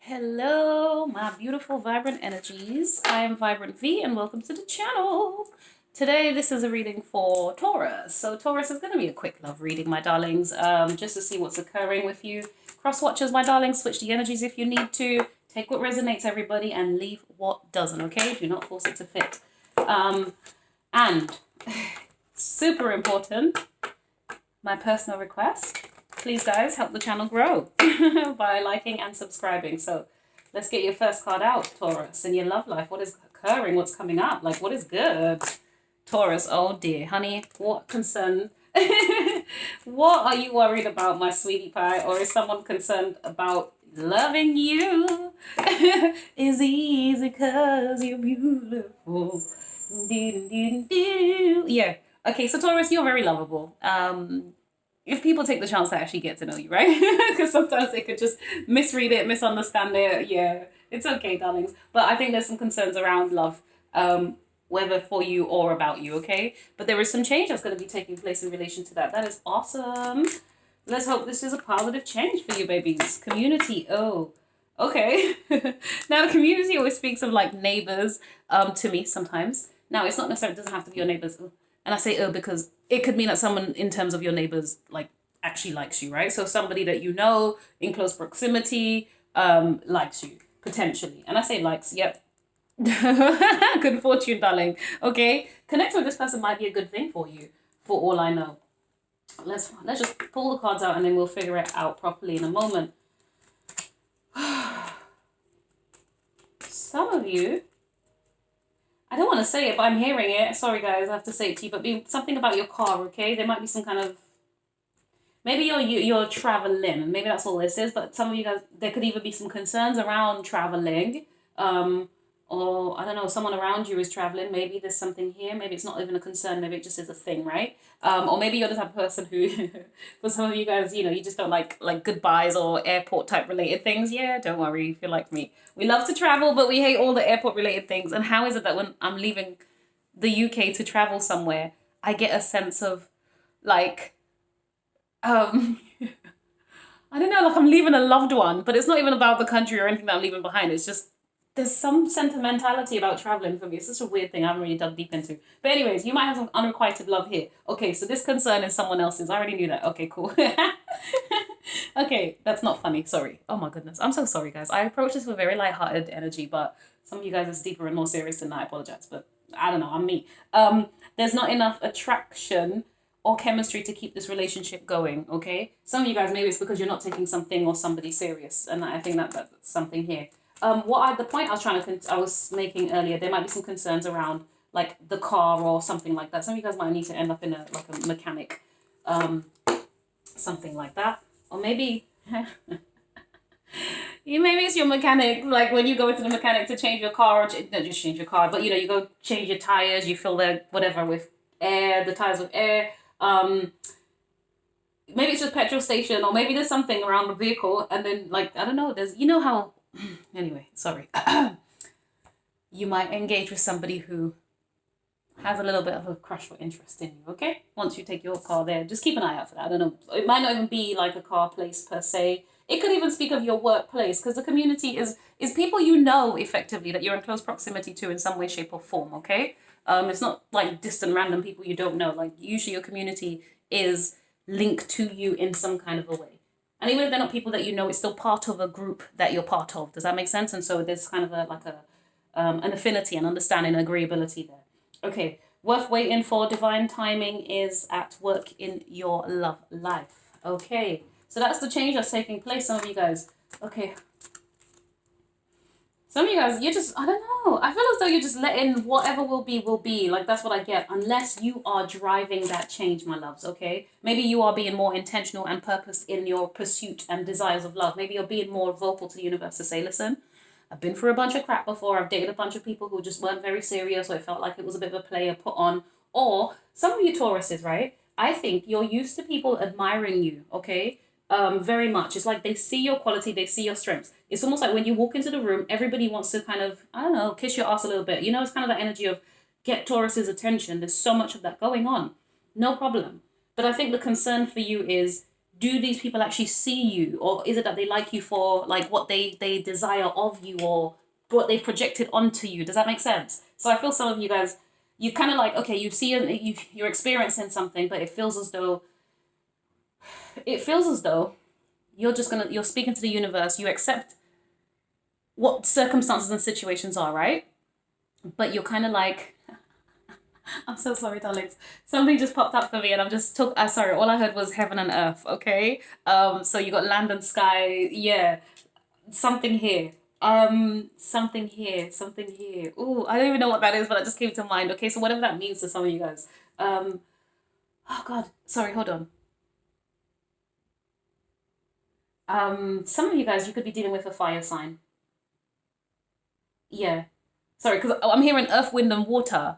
Hello, my beautiful vibrant energies. I am Vibrant V and welcome to the channel. Today, this is a reading for Taurus. So Taurus is going to be a quick love reading, my darlings, just to see what's occurring with you. Cross watchers, my darlings, switch the energies if you need to. Take what resonates, everybody, and leave what doesn't, okay? Do not force it to fit. And super important, my personal request. Please, guys, help the channel grow by liking and subscribing. So let's get your first card out, Taurus, in your love life. What is occurring? What's coming up? Like, what is good? Taurus, oh dear, honey, what concern? What are you worried about, my sweetie pie? Or is someone concerned about loving you? Is easy because you're beautiful. Yeah. Okay, so Taurus, you're very lovable. If people take the chance to actually get to know you, right? Because sometimes they could just misread it, misunderstand it. Yeah, it's okay, darlings. But I think there's some concerns around love, whether for you or about you, okay? But there is some change that's going to be taking place in relation to that. That is awesome. Let's hope this is a positive change for you, babies. Community, oh, okay. Now, community always speaks of like neighbors to me sometimes. Now, it's not necessarily, it doesn't have to be your neighbors. And I say because it could mean that someone in terms of your neighbors like actually likes you, right? So somebody that you know in close proximity likes you, potentially. And I say likes, yep. Good fortune, darling. Okay, connecting with this person might be a good thing for you, for all I know. Let's just pull the cards out and then we'll figure it out properly in a moment. Some of you, I don't want to say it, but I'm hearing it. Sorry, guys, I have to say it to you. But be something about your car, okay? There might be some kind of... Maybe you're traveling, and maybe that's all this is. But some of you guys, there could even be some concerns around traveling. Or, I don't know, someone around you is traveling. Maybe there's something here. Maybe it's not even a concern. Maybe it just is a thing, right? Or maybe you're the type of person who, for some of you guys, you know, you just don't like goodbyes or airport type related things. Yeah, don't worry if you're like me. We love to travel, but we hate all the airport related things. And how is it that when I'm leaving the UK to travel somewhere, I get a sense of like, I don't know, like I'm leaving a loved one, but it's not even about the country or anything that I'm leaving behind. It's just, there's some sentimentality about traveling for me. It's just a weird thing I haven't really dug deep into. But anyways, you might have some unrequited love here. Okay, so this concern is someone else's. I already knew that. Okay, cool. Okay, that's not funny. Sorry. Oh my goodness. I'm so sorry, guys. I approach this with very lighthearted energy, but some of you guys are deeper and more serious than that. I apologize, but I don't know. I'm me. There's not enough attraction or chemistry to keep this relationship going, okay? Some of you guys, maybe it's because you're not taking something or somebody serious, and I think that's something here. The point I was making earlier, there might be some concerns around like the car or something like that. Some of you guys might need to end up in a mechanic, something like that, or maybe maybe it's your mechanic. Like when you go into the mechanic to change your car, or not just change your car, but you know you go change your tires, you fill the whatever with air, the tires with air. Maybe it's just petrol station, or maybe there's something around the vehicle, and then like I don't know. There's how. Anyway, sorry. You might engage with somebody who has a little bit of a crush or interest in you, okay? Once you take your car there, just keep an eye out for that. I don't know. It might not even be like a car place per se. It could even speak of your workplace, because the community is people you know effectively that you're in close proximity to in some way, shape, or form, okay? It's not like distant random people you don't know. Like usually your community is linked to you in some kind of a way. And even if they're not people that you know, it's still part of a group that you're part of. Does that make sense? And so there's kind of an affinity and understanding and agreeability there. Okay, worth waiting for. Divine timing is at work in your love life. Okay, so that's the change that's taking place. Some of you guys, okay. Some of you guys, you're just, I don't know. I feel as though you're just letting whatever will be. Like, that's what I get. Unless you are driving that change, my loves, okay? Maybe you are being more intentional and purposed in your pursuit and desires of love. Maybe you're being more vocal to the universe to say, listen, I've been through a bunch of crap before. I've dated a bunch of people who just weren't very serious, or it felt like it was a bit of a player put on. Or some of you Tauruses, right? I think you're used to people admiring you, okay? Very much. It's like they see your quality, they see your strengths. It's almost like when you walk into the room, everybody wants to kind of, I don't know, kiss your ass a little bit. You know, it's kind of that energy of get Taurus's attention. There's so much of that going on. No problem. But I think the concern for you is do these people actually see you, or is it that they like you for like what they desire of you, or what they've projected onto you? Does that make sense? So I feel some of you guys, you kind of like, okay, you see, you're experiencing something, but it feels as though you're speaking to the universe. You accept what circumstances and situations are, right? But you're kind of like, I'm so sorry, darlings. Something just popped up for me, and I'm just sorry. All I heard was heaven and earth. Okay. So you got land and sky. Yeah. Something here. Something here. Something here. Ooh, I don't even know what that is, but it just came to mind. Okay. So whatever that means to some of you guys. Oh God. Sorry. Hold on. Some of you guys, you could be dealing with a fire sign. Yeah. Sorry, because I'm hearing earth, wind, and water,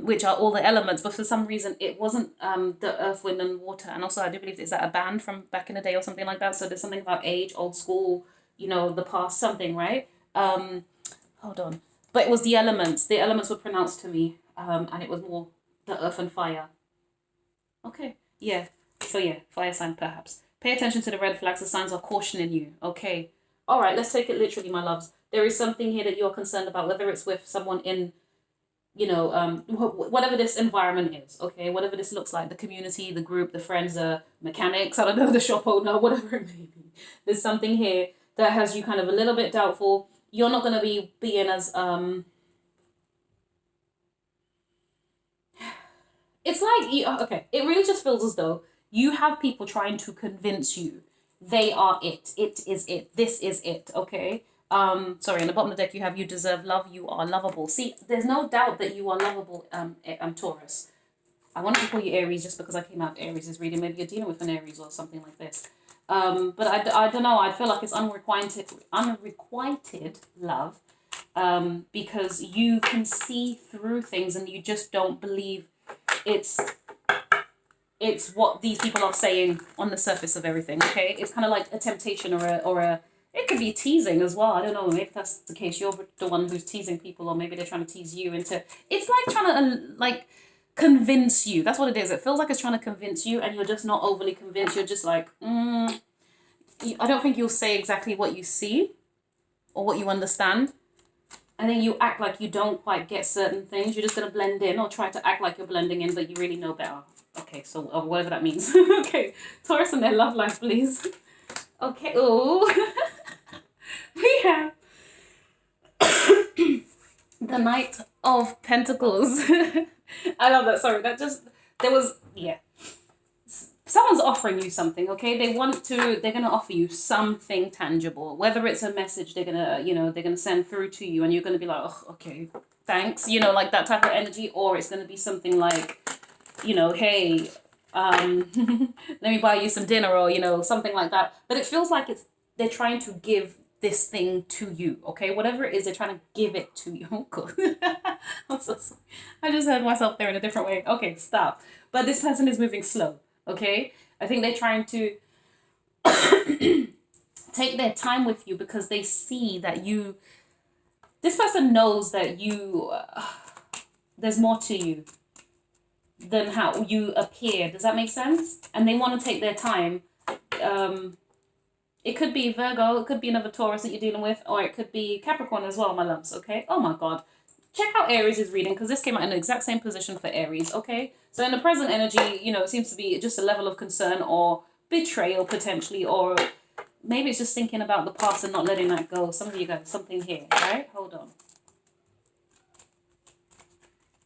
which are all the elements, but for some reason it wasn't the earth, wind, and water. And also, I do believe, is that a band from back in the day or something like that? So there's something about age, old school, the past, something, right? Hold on. But it was the elements. The elements were pronounced to me, and it was more the earth and fire. Okay, yeah. So yeah, fire sign perhaps. Pay attention to the red flags. The signs are cautioning you. Okay. All right, let's take it literally, my loves. There is something here that you're concerned about, whether it's with someone in, whatever this environment is, okay? Whatever this looks like, the community, the group, the friends, the mechanics, I don't know, the shop owner, whatever it may be. There's something here that has you kind of a little bit doubtful. You're not going to be being as, it's like, okay, it really just feels as though you have people trying to convince you they are it. It is it. This is it. Okay. Sorry, in the bottom of the deck you have you deserve love, you are lovable. See, there's no doubt that you are lovable, Taurus. I wanted to call you Aries just because I came out of Aries' reading. Maybe you're dealing with an Aries or something like this. But I don't know. I feel like it's unrequited love, because you can see through things and you just don't believe it's what these people are saying on the surface of everything, okay? It's kind of like a temptation or a it could be teasing as well. I don't know, maybe that's the case. You're the one who's teasing people, or maybe they're trying to tease you into... It's like trying to, convince you. That's what it is. It feels like it's trying to convince you, and you're just not overly convinced. You're just like, I don't think you'll say exactly what you see or what you understand. I think you act like you don't quite get certain things. You're just going to blend in or try to act like you're blending in, but you really know better. Okay, so whatever that means. Okay, Taurus and their love life, please. Okay, oh. We have the Knight of Pentacles. I love that. Sorry, someone's offering you something, okay? They're going to offer you something tangible, whether it's a message they're going to send through to you, and you're going to be like, oh, okay, thanks, like that type of energy, or it's going to be something like, hey, let me buy you some dinner, or, something like that. But it feels like they're trying to give this thing to you, okay? Whatever it is, they're trying to give it to you. Oh, God. I'm so sorry. I just heard myself there in a different way. Okay, stop. But this person is moving slow, okay? I think they're trying to take their time with you because they see that this person knows that there's more to you than how you appear. Does that make sense? And they want to take their time. It could be Virgo, it could be another Taurus that you're dealing with, or it could be Capricorn as well, my loves, okay? Oh my God. Check out Aries' reading, because this came out in the exact same position for Aries, okay? So in the present energy, it seems to be just a level of concern or betrayal potentially, or maybe it's just thinking about the past and not letting that go. Some of you got something here, right? Hold on.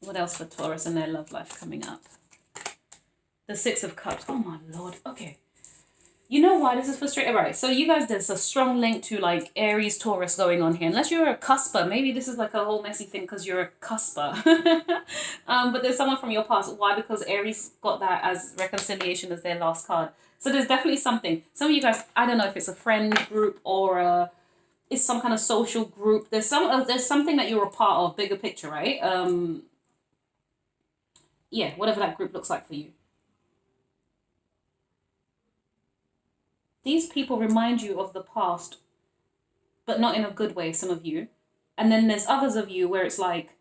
What else for Taurus and their love life coming up? The Six of Cups. Oh my Lord. Okay. You know why this is frustrating? Right, so you guys, there's a strong link to Aries, Taurus going on here. Unless you're a cusper, maybe this is a whole messy thing because you're a cusper. But there's someone from your past. Why? Because Aries got that as reconciliation as their last card. So there's definitely something. Some of you guys, I don't know if it's a friend group or it's some kind of social group. There's something that you're a part of, bigger picture, right? Yeah, whatever that group looks like for you. These people remind you of the past, but not in a good way, some of you. And then there's others of you where it's like,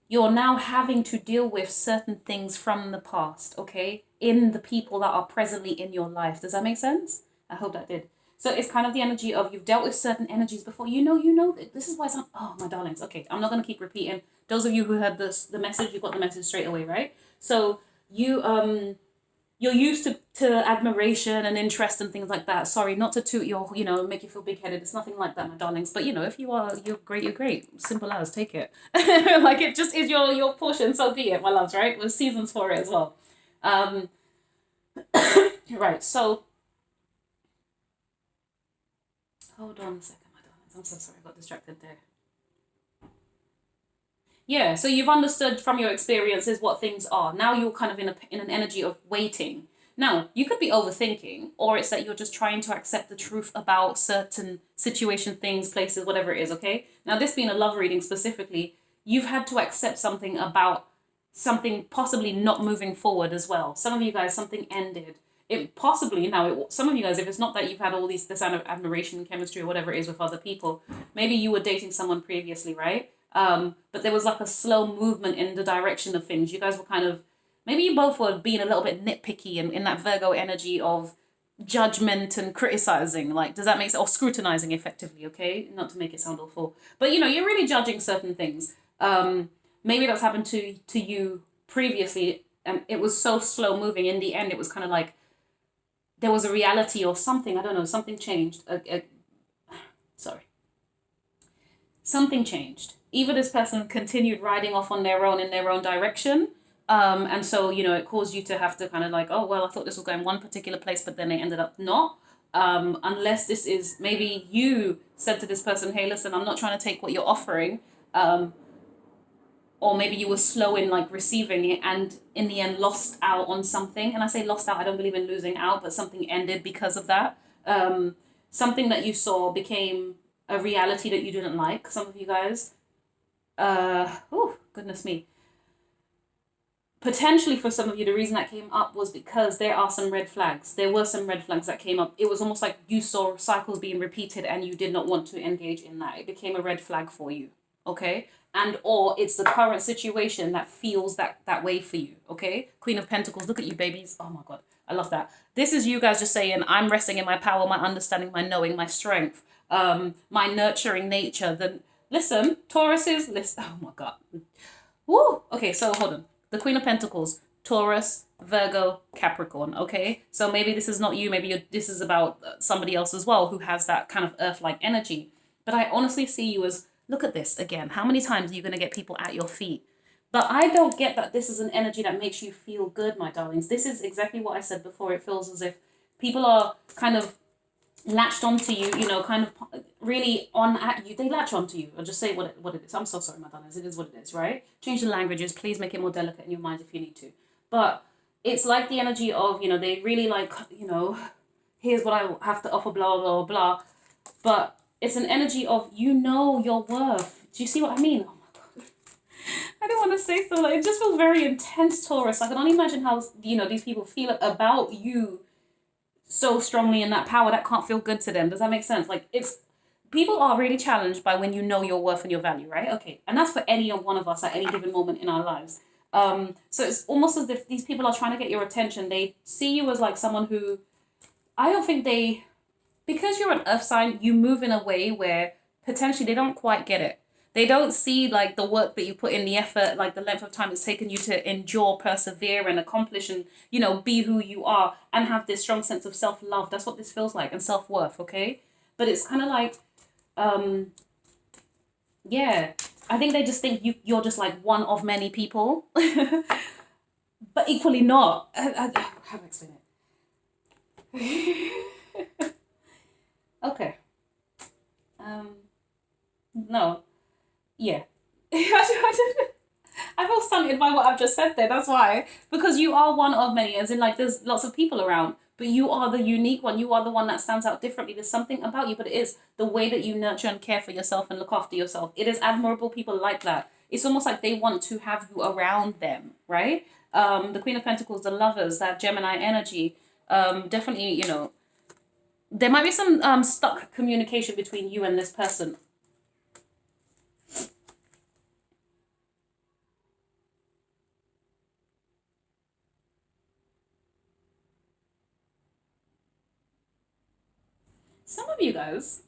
you're now having to deal with certain things from the past, okay? In the people that are presently in your life. Does that make sense? I hope that did. So it's kind of the energy of you've dealt with certain energies before. You know, this is why it's not, oh, my darlings. Okay, I'm not going to keep repeating. Those of you who heard the message, you got the message straight away, right? So you're used to admiration and interest and things like that. Sorry, not to toot your, make you feel big-headed. It's nothing like that, my darlings. But, if you're great, you're great. Simple as, take it. Like, it just is your portion, so be it, my loves, right? There's seasons for it as well. Right, so, hold on a second, my darlings. I'm so sorry, I got distracted there. Yeah, so you've understood from your experiences what things are. Now you're kind of in an energy of waiting. Now, you could be overthinking, or it's that you're just trying to accept the truth about certain situation, things, places, whatever it is, okay? Now, this being a love reading specifically, you've had to accept something about something possibly not moving forward as well. Some of you guys, something ended. It possibly, some of you guys, if it's not that you've had all this kind of admiration, chemistry, or whatever it is with other people, maybe you were dating someone previously, right? But there was like a slow movement in the direction of things. You guys were kind of, maybe you both were being a little bit nitpicky and in that Virgo energy of judgment and criticizing. Like, does that make sense? Or scrutinizing effectively, okay? Not to make it sound awful. But, you're really judging certain things. Maybe that's happened to you previously and it was so slow moving. In the end, it was kind of like there was a reality or something. I don't know. Something changed. Sorry. Something changed. Either this person continued riding off on their own in their own direction. And so, it caused you to have to kind of like, oh, well, I thought this was going one particular place, but then they ended up not. Unless this is, maybe you said to this person, hey, listen, I'm not trying to take what you're offering. Or maybe you were slow in like receiving it and in the end lost out on something. And I say lost out, I don't believe in losing out, but something ended because of that. Something that you saw became a reality that you didn't like. Some of you guys, goodness me. Potentially for some of you, the reason that came up was because there are some red flags. There were some red flags that came up. It was almost like you saw cycles being repeated and you did not want to engage in that. It became a red flag for you, okay? And or it's the current situation that feels that way for you, okay? Queen of Pentacles, look at you, babies. Oh my God, I love that. This is you guys just saying, I'm resting in my power, my understanding, my knowing, my strength, my nurturing nature. Listen, Tauruses, listen, oh my God. Woo! Okay, so hold on. The Queen of Pentacles, Taurus, Virgo, Capricorn, okay? So maybe this is not you, maybe this is about somebody else as well who has that kind of earth-like energy. But I honestly see you as, look at this again. How many times are you going to get people at your feet? But I don't get that this is an energy that makes you feel good, my darlings. This is exactly what I said before. It feels as if people are kind of latched onto you, kind of really on at you. They latch onto you. I'll just say what it is. I'm so sorry, my darlings. It is what it is, right? Change the languages. Please make it more delicate in your mind if you need to. But it's like the energy of, they really like, here's what I have to offer, blah, blah, blah. But it's an energy of, your worth. Do you see what I mean? Oh my God. I don't want to say so. Like, it just feels very intense, Taurus. I can only imagine how, these people feel about you so strongly in that power. That can't feel good to them. Does that make sense? Like, people are really challenged by when you know your worth and your value, right? Okay. And that's for any one of us at any given moment in our lives. So it's almost as if these people are trying to get your attention. They see you as like someone who, I don't think because you're an earth sign, you move in a way where potentially they don't quite get it. They don't see like the work that you put in, the effort, like the length of time it's taken you to endure, persevere and accomplish and, be who you are and have this strong sense of self-love. That's what this feels like, and self-worth, okay? But it's kind of like, I think they just think you're just like one of many people, but equally not. How do I explain it? Okay. No. Yeah. I feel stunted by what I've just said there. That's why. Because you are one of many, as in like there's lots of people around, but you are the unique one. You are the one that stands out differently. There's something about you, but it is the way that you nurture and care for yourself and look after yourself. It is admirable people like that. It's almost like they want to have you around them, right? The Queen of Pentacles, the Lovers, that Gemini energy, definitely, there might be some stuck communication between you and this person. of you guys,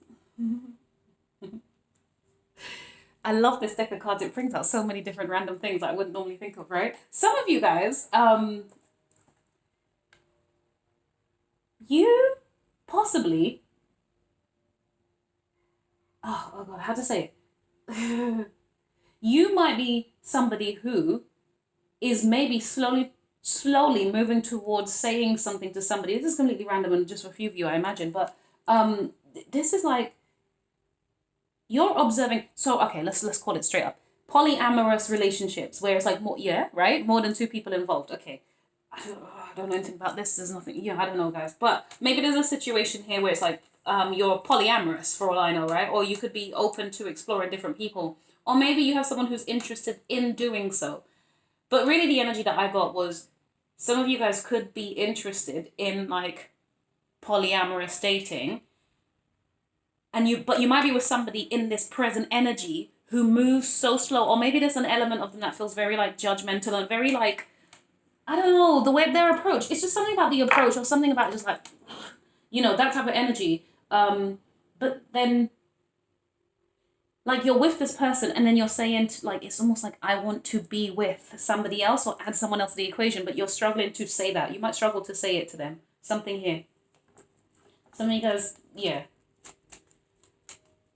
I love this deck of cards. It brings out so many different random things I wouldn't normally think of, right? Some of you guys, you possibly, oh God, how to say it? You might be somebody who is maybe slowly moving towards saying something to somebody. This is completely random and just for a few of you, I imagine, but this is like you're observing. So okay, let's call it straight up polyamorous relationships where it's like more, yeah, right, more than two people involved. Okay, I don't know anything about this. There's nothing. Yeah, I don't know, guys, but maybe there's a situation here where it's like you're polyamorous for all I know, right? Or you could be open to exploring different people, or maybe you have someone who's interested in doing so. But really, the energy that I got was some of you guys could be interested in like polyamorous dating, but you might be with somebody in this present energy who moves so slow, or maybe there's an element of them that feels very like judgmental and very like, I don't know, the way their approach. It's just something about the approach or something about just like, that type of energy. But then, like, you're with this person and then you're saying, like, it's almost like I want to be with somebody else or add someone else to the equation, but you're struggling to say that. You might struggle to say it to them. Something here. Some of you guys, yeah.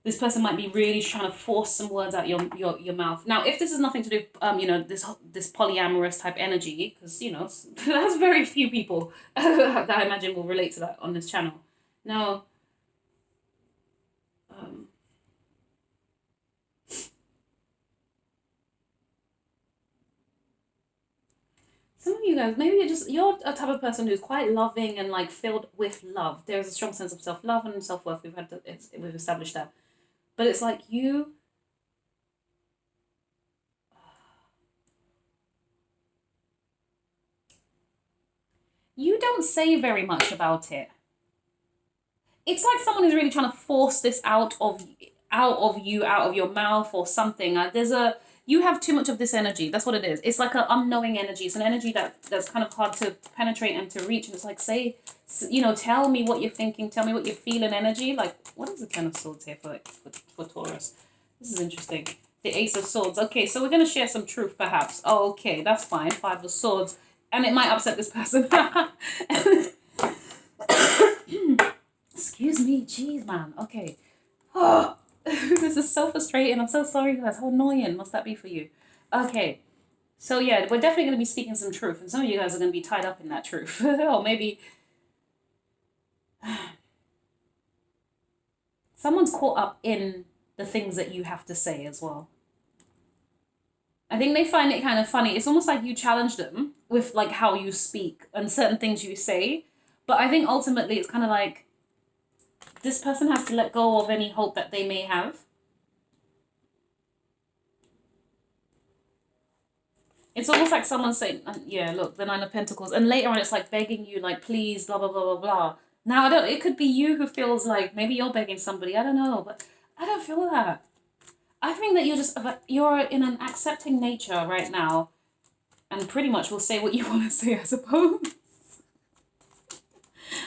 This person might be really trying to force some words out your mouth. Now, if this has nothing to do, this polyamorous type energy, because, there's very few people that I imagine will relate to that on this channel. Now, some of you guys, maybe you're a type of person who's quite loving and like filled with love. There's a strong sense of self-love and self-worth. We've established that. But it's like you don't say very much about it. It's like someone is really trying to force this out of you, out of your mouth or something. You have too much of this energy. That's what it is. It's like an unknowing energy. It's an energy that's kind of hard to penetrate and to reach. And it's like, tell me what you're thinking. Tell me what you're feeling energy. Like, what is the Ten of Swords here for Taurus? This is interesting. The Ace of Swords. Okay, so we're going to share some truth, perhaps. Oh, okay, that's fine. Five of Swords. And it might upset this person. Excuse me. Jeez, man. Okay. Oh. This is so frustrating. I'm so sorry, guys. How annoying must that be for you? Okay. So, yeah, we're definitely going to be speaking some truth. And some of you guys are going to be tied up in that truth. Or maybe someone's caught up in the things that you have to say as well. I think they find it kind of funny. It's almost like you challenge them with like how you speak and certain things you say. But I think ultimately it's kind of like this person has to let go of any hope that they may have. It's almost like someone saying, yeah, look, the Nine of Pentacles. And later on, it's like begging you, like, please, blah, blah, blah, blah, blah. Now, it could be you who feels like, maybe you're begging somebody. I don't know, but I don't feel that. I think that you're in an accepting nature right now. And pretty much will say what you want to say, I suppose.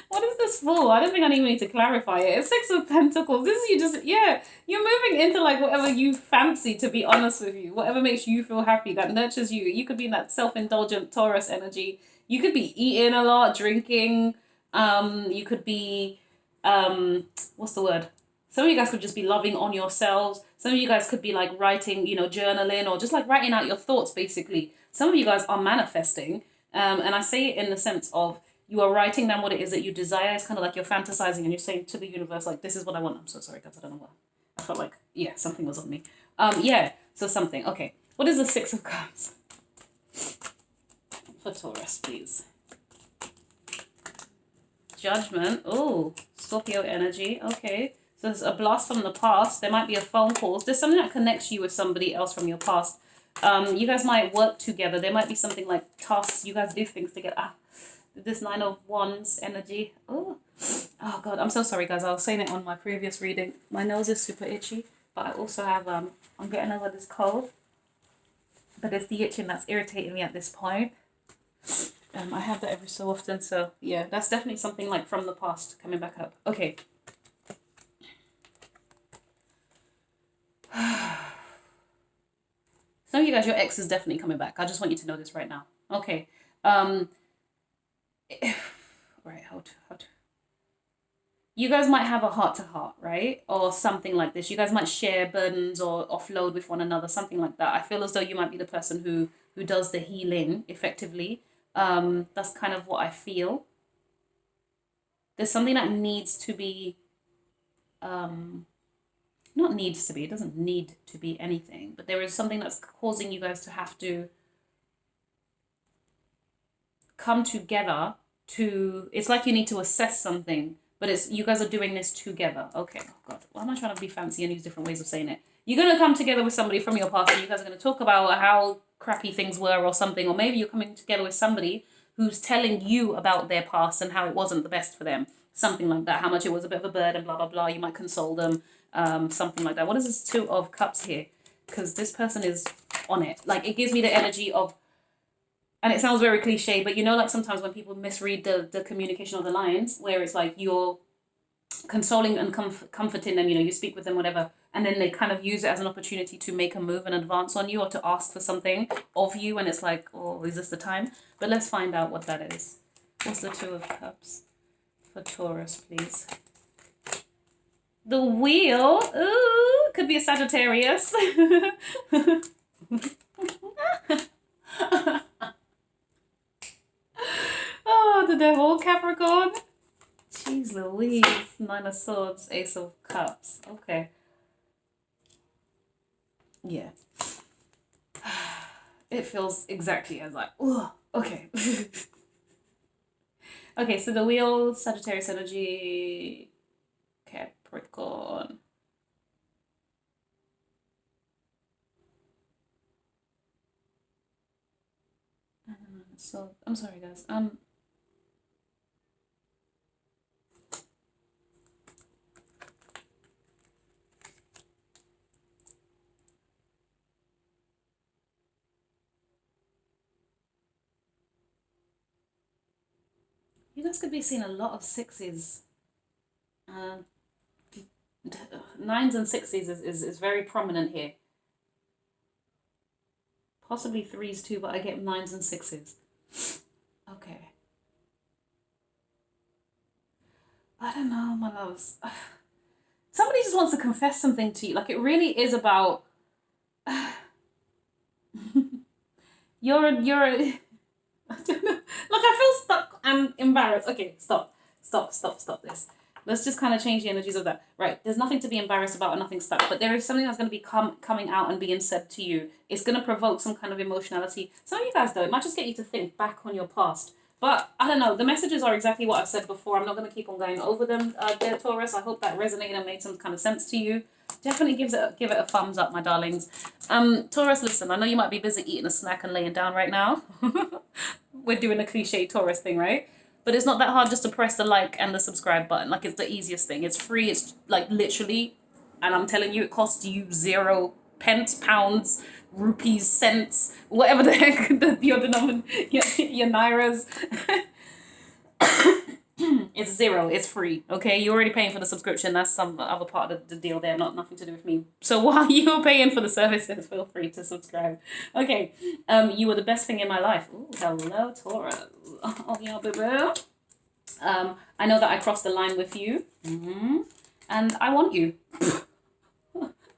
What is this for? I don't think I even need to clarify it. It's Six of Pentacles. This is you're moving into like whatever you fancy, to be honest with you. Whatever makes you feel happy, that nurtures you. You could be in that self-indulgent Taurus energy. You could be eating a lot, drinking. You could be, what's the word? Some of you guys could just be loving on yourselves. Some of you guys could be like writing, journaling, or just like writing out your thoughts, basically. Some of you guys are manifesting. And I say it in the sense of, you are writing down what it is that you desire. It's kind of like you're fantasizing and you're saying to the universe, like, this is what I want. I'm so sorry, guys. I don't know what. I felt like, something was on me. So something. Okay. What is the Six of Cups? For Taurus, please. Judgment. Oh, Scorpio energy. Okay. So there's a blast from the past. There might be a phone call. There's something that connects you with somebody else from your past. You guys might work together. There might be something like tasks. You guys do things together. This Nine of Wands energy. Oh God, I'm so sorry, guys. I was saying it on my previous reading. My nose is super itchy, but I also have I'm getting over this cold. But it's the itching that's irritating me at this point. I have that every so often, so yeah, that's definitely something like from the past coming back up. Okay. Some of you guys, your ex is definitely coming back. I just want you to know this right now. Okay. Right, how to you guys might have a heart-to-heart, right? Or something like this. You guys might share burdens or offload with one another, something like that. I feel as though you might be the person who does the healing effectively. That's kind of what I feel. There's something that needs to be, not needs to be, it doesn't need to be anything, but there is something that's causing you guys to have to come together to, it's like you need to assess something. But it's, you guys are doing this together. Okay, oh God, why am I trying to be fancy and use different ways of saying it? You're going to come together with somebody from your past and you guys are going to talk about how crappy things were or something. Or maybe you're coming together with somebody who's telling you about their past and how it wasn't the best for them. Something like that. How much it was a bit of a burden, blah, blah, blah. You might console them. Something like that. What is this Two of Cups here? Because this person is on it. Like, it gives me the energy of, and it sounds very cliche, but you know, like sometimes when people misread the communication of the lines, where it's like you're consoling and comforting them, you know, you speak with them, whatever, and then they kind of use it as an opportunity to make a move and advance on you or to ask for something of you, and it's like, oh, is this the time? But let's find out what that is. What's the Two of Cups for Taurus, please? The Wheel. Ooh, could be a Sagittarius. Oh, the Devil, Capricorn. Jeez Louise. Nine of Swords, Ace of Cups. Okay. Yeah. It feels exactly as like, oh, okay. Okay, so the Wheel, Sagittarius energy, Capricorn. So, I'm sorry, guys. You guys could be seeing a lot of sixes. Nines and sixes is very prominent here. Possibly threes too, but I get nines and sixes. Okay. I don't know, my loves. Somebody just wants to confess something to you. Like, it really is about... you're a... I don't know. Like, I feel stuck and embarrassed. Okay, stop this. Let's just kind of change the energies of that. Right, there's nothing to be embarrassed about and nothing stuck, but there is something that's going to be coming out and being said to you. It's going to provoke some kind of emotionality. Some of you guys, though, it might just get you to think back on your past. But, I don't know, the messages are exactly what I've said before. I'm not going to keep on going over them, dear Taurus. I hope that resonated and made some kind of sense to you. Definitely give it a thumbs up, my darlings. Taurus, listen, I know you might be busy eating a snack and laying down right now. We're doing a cliche Taurus thing, right? But it's not that hard just to press the like and the subscribe button. Like, it's the easiest thing. It's free. It's like literally, and I'm telling you, it costs you 0 pence, pounds, rupees, cents, whatever the heck your nairas. It's 0. It's free. Okay, you're already paying for the subscription. That's some other part of the deal there. Nothing to do with me. So while you're paying for the services, feel free to subscribe. Okay. You were the best thing in my life. Ooh, hello, Taurus. Oh yeah, baby. I know that I crossed the line with you. And I want you.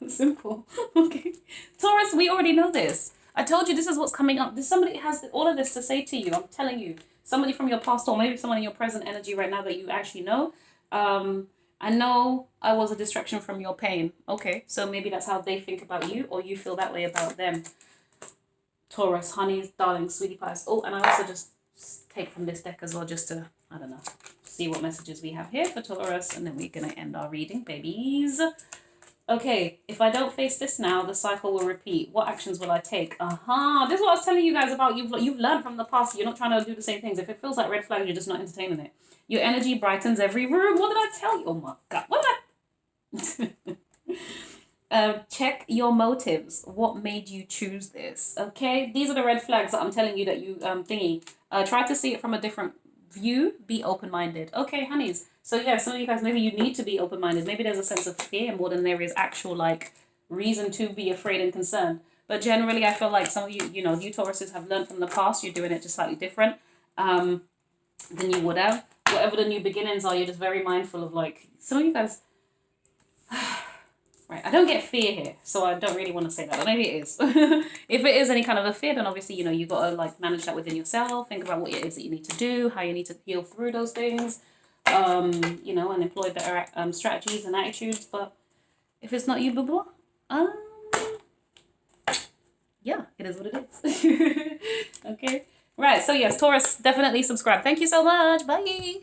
Simple. Okay. Taurus, we already know this. I told you this is what's coming up. Somebody has all of this to say to you. I'm telling you. Somebody from your past or maybe someone in your present energy right now that you actually know. I know I was a distraction from your pain. Okay, so maybe that's how they think about you or you feel that way about them. Taurus, honeys, darlings, sweetie pies. Oh, and I also just take from this deck as well just to, I don't know, see what messages we have here for Taurus. And then we're going to end our reading, babies. Okay, if I don't face this now, the cycle will repeat. What actions will I take? This is what I was telling you guys about. You've learned from the past. You're not trying to do the same things. If it feels like red flag, you're just not entertaining it. Your energy brightens every room. What did I tell you? Oh my God. What did I... check your motives. What made you choose this? Okay, these are the red flags that I'm telling you that you try to see it from a different view. Be open-minded. Okay, honeys. So yeah, some of you guys, maybe you need to be open-minded. Maybe there's a sense of fear more than there is actual like reason to be afraid and concerned. But generally, I feel like some of you, you know, you Tauruses have learned from the past. You're doing it just slightly different than you would have. Whatever the new beginnings are, you're just very mindful of, like, some of you guys... Right, I don't get fear here, so I don't really want to say that, but maybe it is. If it is any kind of a fear, then obviously, you know, you've got to, like, manage that within yourself, think about what it is that you need to do, how you need to heal through those things, you know, and employ better strategies and attitudes. But if it's not you, blah, blah, yeah, it is what it is. Okay, right, so yes, Taurus, definitely subscribe. Thank you so much. Bye.